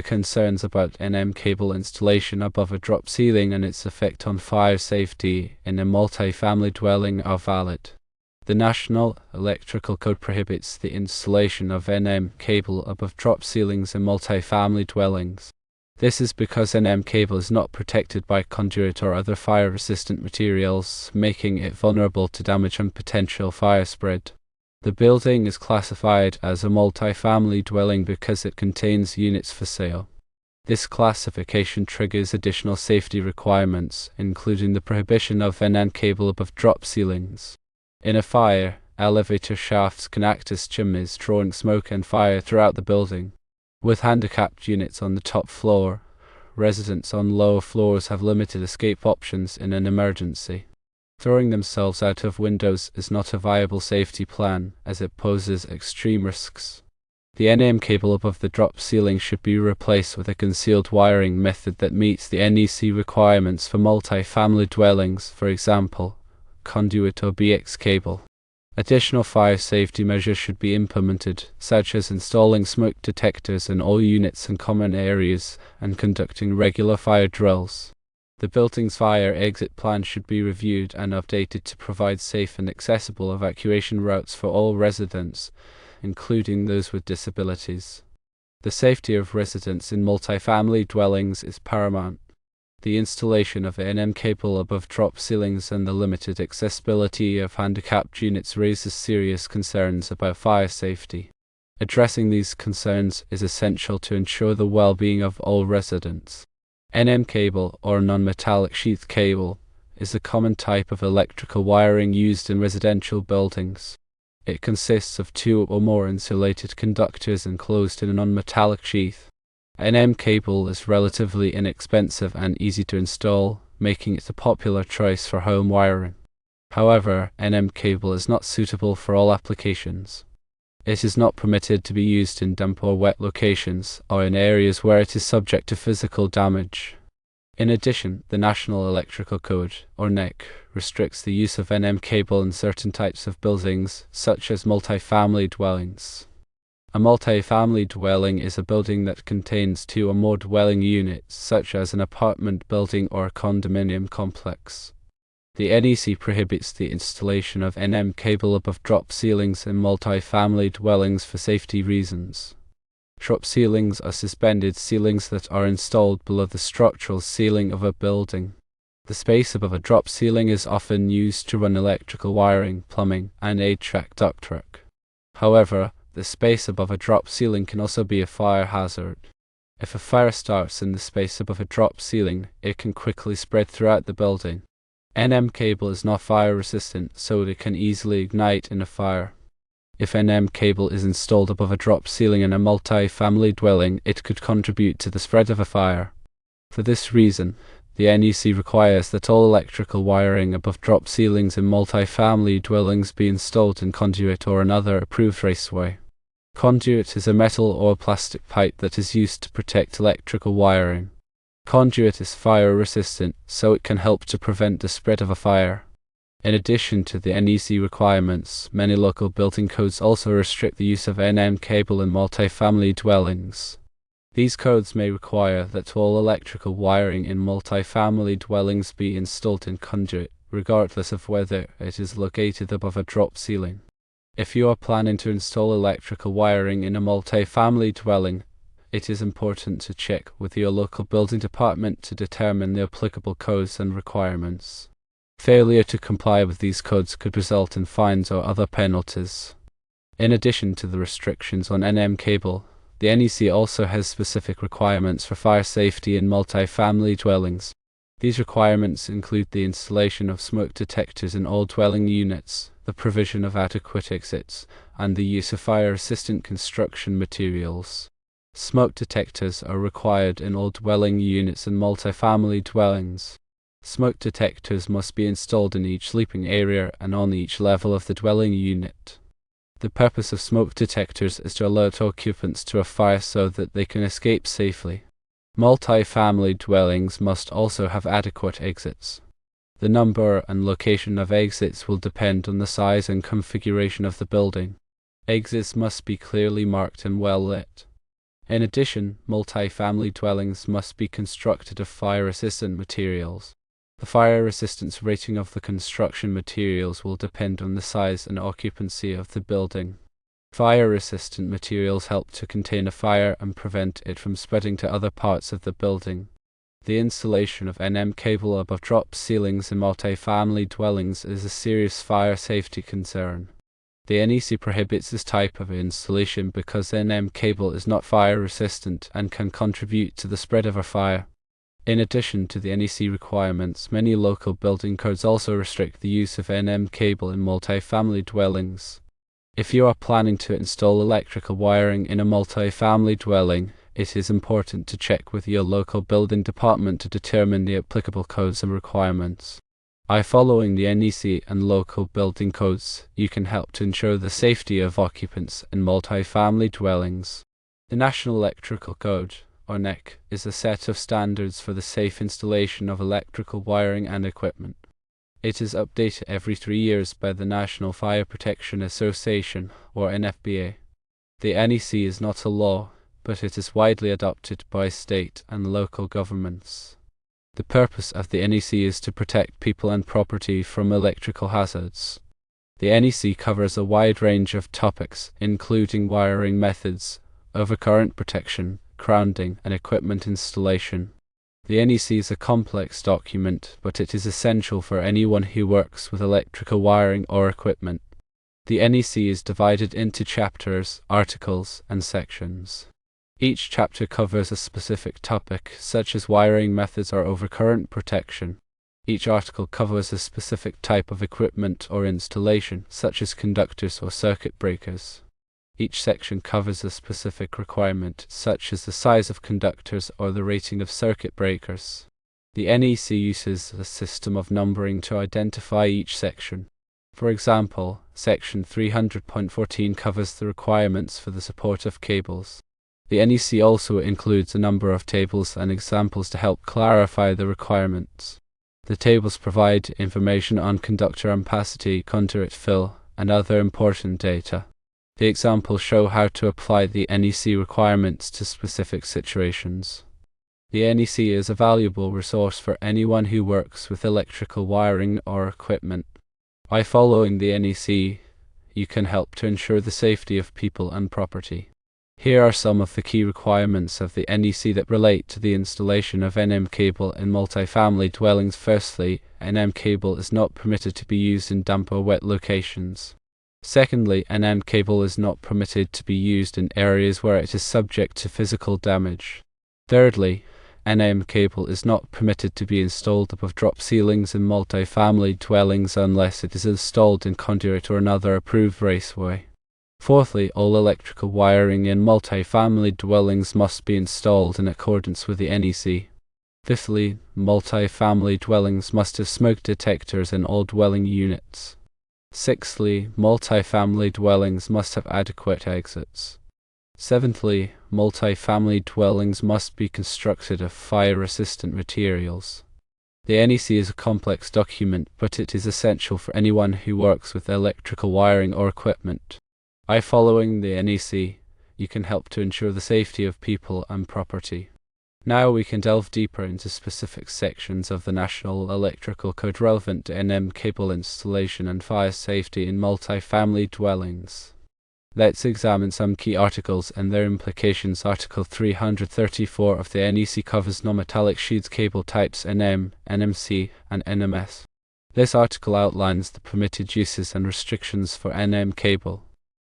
The concerns about NM cable installation above a drop ceiling and its effect on fire safety in a multi-family dwelling are valid. The National Electrical Code prohibits the installation of NM cable above drop ceilings in multi-family dwellings. This is because NM cable is not protected by conduit or other fire-resistant materials, making it vulnerable to damage and potential fire spread. The building is classified as a multi-family dwelling because it contains units for sale. This classification triggers additional safety requirements, including the prohibition of NM cable above drop ceilings. In a fire, elevator shafts can act as chimneys, drawing smoke and fire throughout the building. With handicapped units on the top floor, residents on lower floors have limited escape options in an emergency. Throwing themselves out of windows is not a viable safety plan, as it poses extreme risks. The NM cable above the drop ceiling should be replaced with a concealed wiring method that meets the NEC requirements for multi-family dwellings, for example, conduit or BX cable. Additional fire safety measures should be implemented, such as installing smoke detectors in all units and common areas and conducting regular fire drills. The building's fire exit plan should be reviewed and updated to provide safe and accessible evacuation routes for all residents, including those with disabilities. The safety of residents in multi-family dwellings is paramount. The installation of NM cable above drop ceilings and the limited accessibility of handicapped units raises serious concerns about fire safety. Addressing these concerns is essential to ensure the well-being of all residents. NM cable, or non-metallic sheath cable, is a common type of electrical wiring used in residential buildings. It consists of two or more insulated conductors enclosed in a non-metallic sheath. NM cable is relatively inexpensive and easy to install, making it a popular choice for home wiring. However, NM cable is not suitable for all applications. It is not permitted to be used in damp or wet locations, or in areas where it is subject to physical damage. In addition, the National Electrical Code, or NEC, restricts the use of NM cable in certain types of buildings, such as multi-family dwellings. A multi-family dwelling is a building that contains two or more dwelling units, such as an apartment building or a condominium complex. The NEC prohibits the installation of NM cable above drop ceilings in multi-family dwellings for safety reasons. Drop ceilings are suspended ceilings that are installed below the structural ceiling of a building. The space above a drop ceiling is often used to run electrical wiring, plumbing, and HVAC ductwork. However, the space above a drop ceiling can also be a fire hazard. If a fire starts in the space above a drop ceiling, it can quickly spread throughout the building. NM cable is not fire resistant, so it can easily ignite in a fire. If NM cable is installed above a drop ceiling in a multi-family dwelling, it could contribute to the spread of a fire. For this reason, the NEC requires that all electrical wiring above drop ceilings in multi-family dwellings be installed in conduit or another approved raceway. Conduit is a metal or plastic pipe that is used to protect electrical wiring. Conduit is fire resistant, so it can help to prevent the spread of a fire. In addition to the NEC requirements, many local building codes also restrict the use of NM cable in multi-family dwellings. These codes may require that all electrical wiring in multi-family dwellings be installed in conduit, regardless of whether it is located above a drop ceiling. If you are planning to install electrical wiring in a multi-family dwelling, it is important to check with your local building department to determine the applicable codes and requirements. Failure to comply with these codes could result in fines or other penalties. In addition to the restrictions on NM cable, the NEC also has specific requirements for fire safety in multi-family dwellings. These requirements include the installation of smoke detectors in all dwelling units, the provision of adequate exits, and the use of fire-resistant construction materials. Smoke detectors are required in all dwelling units and multi-family dwellings. Smoke detectors must be installed in each sleeping area and on each level of the dwelling unit. The purpose of smoke detectors is to alert occupants to a fire so that they can escape safely. Multi-family dwellings must also have adequate exits. The number and location of exits will depend on the size and configuration of the building. Exits must be clearly marked and well lit. In addition, multi-family dwellings must be constructed of fire-resistant materials. The fire resistance rating of the construction materials will depend on the size and occupancy of the building. Fire-resistant materials help to contain a fire and prevent it from spreading to other parts of the building. The installation of NM cable above drop ceilings in multi-family dwellings is a serious fire safety concern. The NEC prohibits this type of installation because NM cable is not fire resistant and can contribute to the spread of a fire. In addition to the NEC requirements, many local building codes also restrict the use of NM cable in multi-family dwellings. If you are planning to install electrical wiring in a multi-family dwelling, it is important to check with your local building department to determine the applicable codes and requirements. By following the NEC and local building codes, you can help to ensure the safety of occupants in multi-family dwellings. The National Electrical Code, or NEC, is a set of standards for the safe installation of electrical wiring and equipment. It is updated every 3 years by the National Fire Protection Association, or NFPA. The NEC is not a law, but it is widely adopted by state and local governments. The purpose of the NEC is to protect people and property from electrical hazards. The NEC covers a wide range of topics, including wiring methods, overcurrent protection, grounding, and equipment installation. The NEC is a complex document, but it is essential for anyone who works with electrical wiring or equipment. The NEC is divided into chapters, articles, and sections. Each chapter covers a specific topic, such as wiring methods or overcurrent protection. Each article covers a specific type of equipment or installation, such as conductors or circuit breakers. Each section covers a specific requirement, such as the size of conductors or the rating of circuit breakers. The NEC uses a system of numbering to identify each section. For example, Section 300.14 covers the requirements for the support of cables. The NEC also includes a number of tables and examples to help clarify the requirements. The tables provide information on conductor ampacity, conduit fill, and other important data. The examples show how to apply the NEC requirements to specific situations. The NEC is a valuable resource for anyone who works with electrical wiring or equipment. By following the NEC, you can help to ensure the safety of people and property. Here are some of the key requirements of the NEC that relate to the installation of NM cable in multi-family dwellings. Firstly, NM cable is not permitted to be used in damp or wet locations. Secondly, NM cable is not permitted to be used in areas where it is subject to physical damage. Thirdly, NM cable is not permitted to be installed above drop ceilings in multi-family dwellings unless it is installed in conduit or another approved raceway. Fourthly, all electrical wiring in multi-family dwellings must be installed in accordance with the NEC. Fifthly, multi-family dwellings must have smoke detectors in all dwelling units. Sixthly, multi-family dwellings must have adequate exits. Seventhly, multi-family dwellings must be constructed of fire-resistant materials. The NEC is a complex document, but it is essential for anyone who works with electrical wiring or equipment. By following the NEC, you can help to ensure the safety of people and property. Now we can delve deeper into specific sections of the National Electrical Code relevant to NM cable installation and fire safety in multi-family dwellings. Let's examine some key articles and their implications. Article 334 of the NEC covers non-metallic sheaths cable types NM, NMC, and NMS. This article outlines the permitted uses and restrictions for NM cable.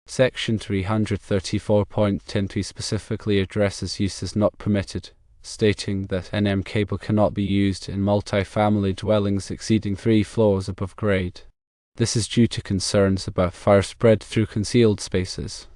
Section 334.10 specifically addresses uses not permitted, stating that NM cable cannot be used in multi-family dwellings exceeding 3 floors above grade. This is due to concerns about fire spread through concealed spaces.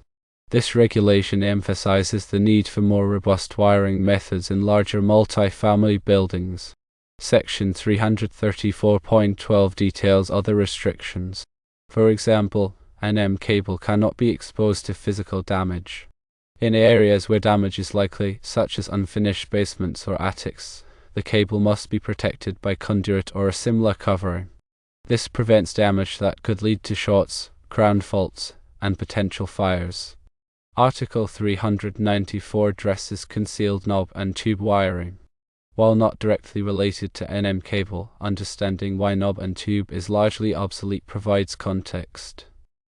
This regulation emphasizes the need for more robust wiring methods in larger multi-family buildings. Section 334.12 details other restrictions. For example, NM cable cannot be exposed to physical damage. In areas where damage is likely, such as unfinished basements or attics, the cable must be protected by conduit or a similar covering. This prevents damage that could lead to shorts, ground faults, and potential fires. Article 394 addresses concealed knob and tube wiring. While not directly related to NM cable, understanding why knob and tube is largely obsolete provides context.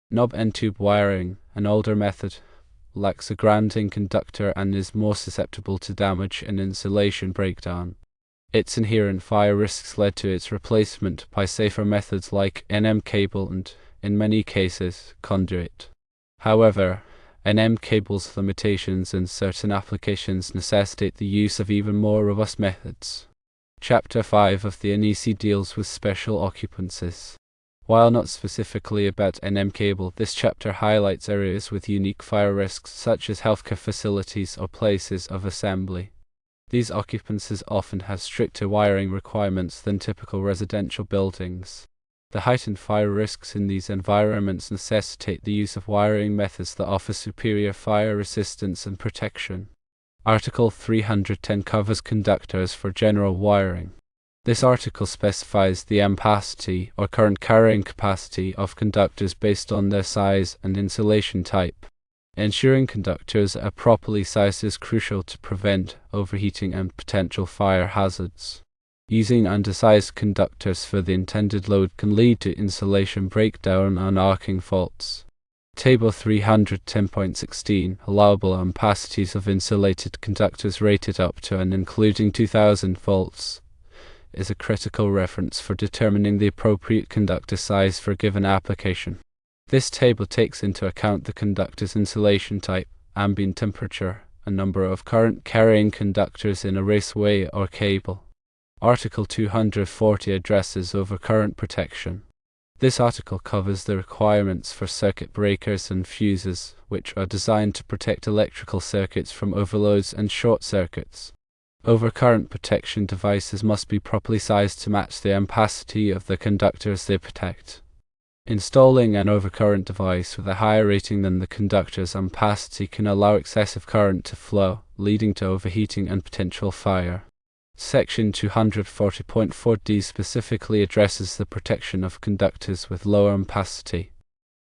Knob and tube wiring, an older method, lacks a grounding conductor and is more susceptible to damage and insulation breakdown. Its inherent fire risks led to its replacement by safer methods like NM cable and, in many cases, conduit. However, NM cable's limitations in certain applications necessitate the use of even more robust methods. Chapter 5 of the NEC deals with special occupancies. While not specifically about NM cable, this chapter highlights areas with unique fire risks such as healthcare facilities or places of assembly. These occupancies often have stricter wiring requirements than typical residential buildings. The heightened fire risks in these environments necessitate the use of wiring methods that offer superior fire resistance and protection. Article 310 covers conductors for general wiring. This article specifies the ampacity or current carrying capacity of conductors based on their size and insulation type. Ensuring conductors are properly sized is crucial to prevent overheating and potential fire hazards. Using undersized conductors for the intended load can lead to insulation breakdown and arcing faults. Table 310.16 allowable ampacities of insulated conductors rated up to and including 2000 volts is a critical reference for determining the appropriate conductor size for a given application. This table takes into account the conductor's insulation type, ambient temperature, and number of current carrying conductors in a raceway or cable. Article 240 addresses overcurrent protection. This article covers the requirements for circuit breakers and fuses, which are designed to protect electrical circuits from overloads and short circuits. Overcurrent protection devices must be properly sized to match the ampacity of the conductors they protect. Installing an overcurrent device with a higher rating than the conductor's ampacity can allow excessive current to flow, leading to overheating and potential fire. Section 240.4d specifically addresses the protection of conductors with lower ampacity.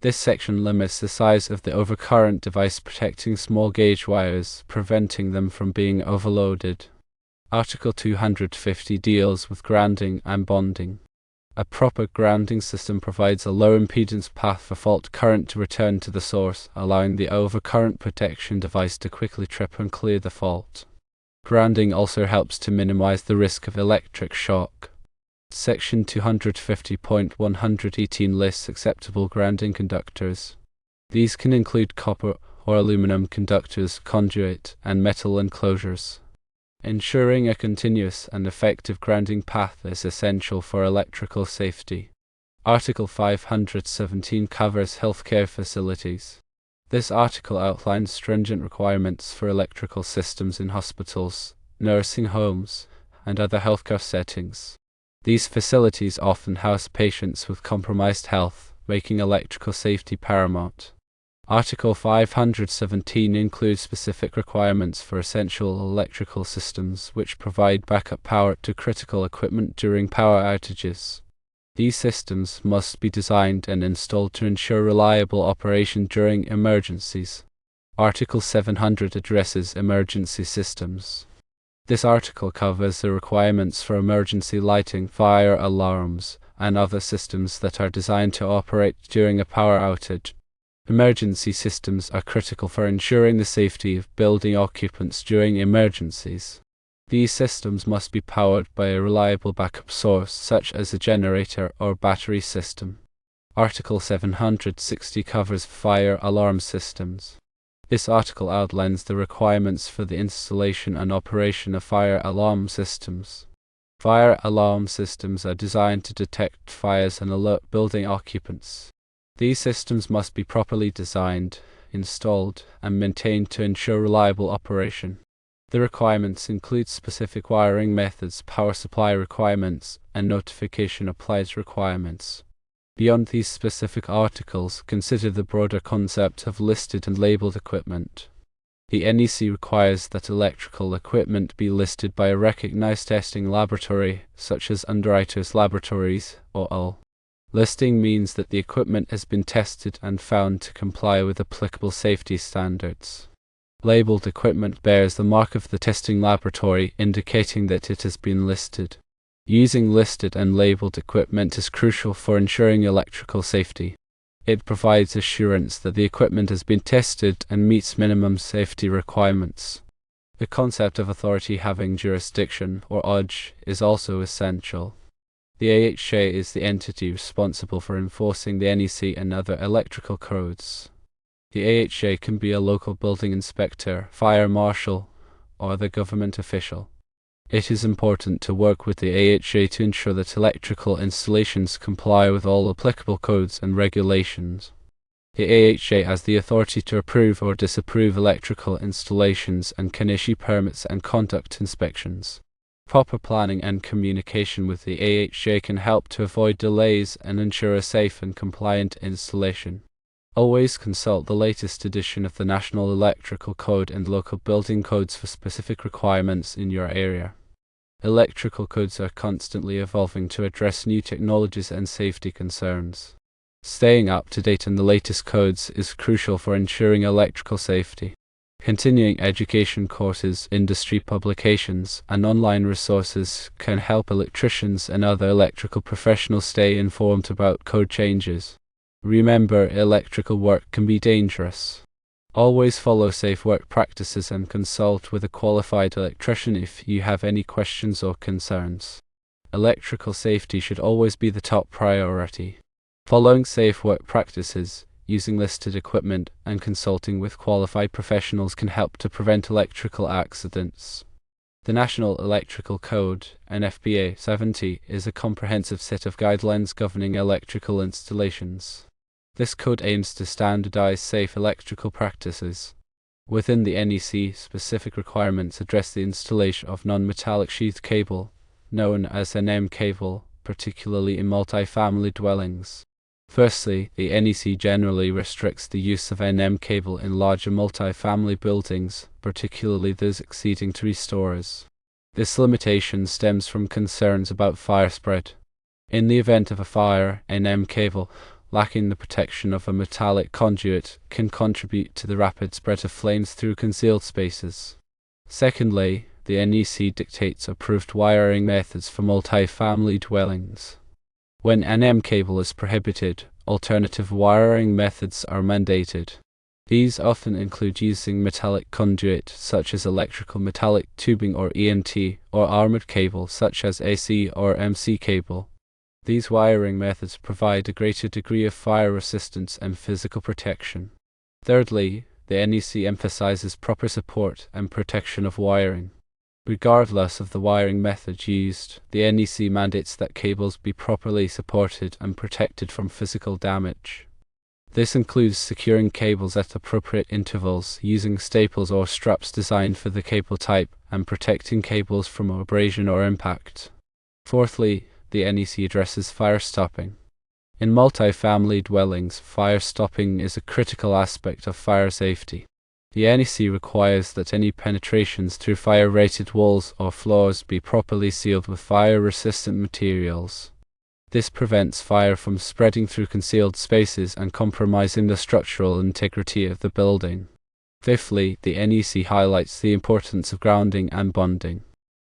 This section limits the size of the overcurrent device, protecting small gauge wires, preventing them from being overloaded. Article 250 deals with grounding and bonding. A proper grounding system provides a low impedance path for fault current to return to the source, allowing the overcurrent protection device to quickly trip and clear the fault. Grounding also helps to minimize the risk of electric shock. Section 250.118 lists acceptable grounding conductors. These can include copper or aluminum conductors, conduit, and metal enclosures. Ensuring a continuous and effective grounding path is essential for electrical safety. Article 517 covers healthcare facilities. This article outlines stringent requirements for electrical systems in hospitals, nursing homes, and other healthcare settings. These facilities often house patients with compromised health, making electrical safety paramount. Article 517 includes specific requirements for essential electrical systems which provide backup power to critical equipment during power outages. These systems must be designed and installed to ensure reliable operation during emergencies. Article 700 addresses emergency systems. This article covers the requirements for emergency lighting, fire alarms, and other systems that are designed to operate during a power outage. Emergency systems are critical for ensuring the safety of building occupants during emergencies. These systems must be powered by a reliable backup source, such as a generator or battery system. Article 760 covers fire alarm systems. This article outlines the requirements for the installation and operation of fire alarm systems. Fire alarm systems are designed to detect fires and alert building occupants. These systems must be properly designed, installed, and maintained to ensure reliable operation. The requirements include specific wiring methods, power supply requirements, and notification applies requirements. Beyond these specific articles, consider the broader concept of listed and labeled equipment. The NEC requires that electrical equipment be listed by a recognized testing laboratory, such as Underwriters Laboratories, or UL. Listing means that the equipment has been tested and found to comply with applicable safety standards. Labeled equipment bears the mark of the testing laboratory, indicating that it has been listed. Using listed and labeled equipment is crucial for ensuring electrical safety. It provides assurance that the equipment has been tested and meets minimum safety requirements. The concept of authority having jurisdiction, or OJ, is also essential. The AHJ is the entity responsible for enforcing the NEC and other electrical codes. The AHJ can be a local building inspector, fire marshal, or the government official. It is important to work with the AHJ to ensure that electrical installations comply with all applicable codes and regulations. The AHJ has the authority to approve or disapprove electrical installations and can issue permits and conduct inspections. Proper planning and communication with the AHJ can help to avoid delays and ensure a safe and compliant installation. Always consult the latest edition of the National Electrical Code and local building codes for specific requirements in your area. Electrical codes are constantly evolving to address new technologies and safety concerns. Staying up to date on the latest codes is crucial for ensuring electrical safety. Continuing education courses, industry publications, and online resources can help electricians and other electrical professionals stay informed about code changes. Remember, electrical work can be dangerous. Always follow safe work practices and consult with a qualified electrician if you have any questions or concerns. Electrical safety should always be the top priority. Following safe work practices, using listed equipment, and consulting with qualified professionals can help to prevent electrical accidents. The National Electrical Code, NFPA 70, is a comprehensive set of guidelines governing electrical installations. This code aims to standardize safe electrical practices. Within the NEC, specific requirements address the installation of non-metallic sheath cable, known as NM cable, particularly in multi-family dwellings. Firstly, the NEC generally restricts the use of NM cable in larger multi-family buildings, particularly those exceeding 3 stories. This limitation stems from concerns about fire spread. In the event of a fire, NM cable, lacking the protection of a metallic conduit, can contribute to the rapid spread of flames through concealed spaces. Secondly, the NEC dictates approved wiring methods for multi-family dwellings. When NM cable is prohibited, alternative wiring methods are mandated. These often include using metallic conduit such as electrical metallic tubing or EMT, or armored cable such as AC or MC cable. These wiring methods provide a greater degree of fire resistance and physical protection. Thirdly, the NEC emphasizes proper support and protection of wiring. Regardless of the wiring method used, the NEC mandates that cables be properly supported and protected from physical damage. This includes securing cables at appropriate intervals, using staples or straps designed for the cable type, and protecting cables from abrasion or impact. Fourthly, the NEC addresses fire stopping. In multi-family dwellings, fire stopping is a critical aspect of fire safety. The NEC requires that any penetrations through fire-rated walls or floors be properly sealed with fire-resistant materials. This prevents fire from spreading through concealed spaces and compromising the structural integrity of the building. Fifthly, the NEC highlights the importance of grounding and bonding.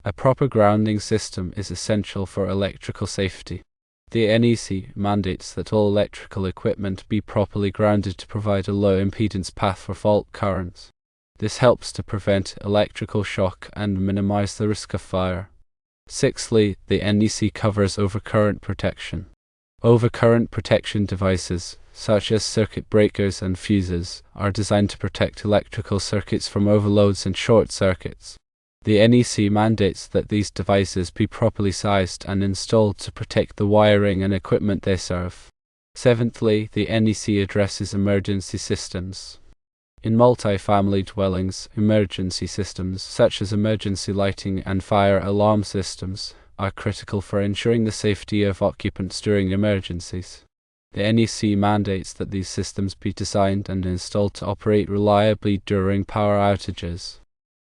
A proper grounding system is essential for electrical safety. The NEC mandates that all electrical equipment be properly grounded to provide a low impedance path for fault currents. This helps to prevent electrical shock and minimize the risk of fire. Sixthly, the NEC covers overcurrent protection. Overcurrent protection devices, such as circuit breakers and fuses, are designed to protect electrical circuits from overloads and short circuits. The NEC mandates that these devices be properly sized and installed to protect the wiring and equipment they serve. Seventhly, the NEC addresses emergency systems. In multi-family dwellings, emergency systems such as emergency lighting and fire alarm systems are critical for ensuring the safety of occupants during emergencies. The NEC mandates that these systems be designed and installed to operate reliably during power outages.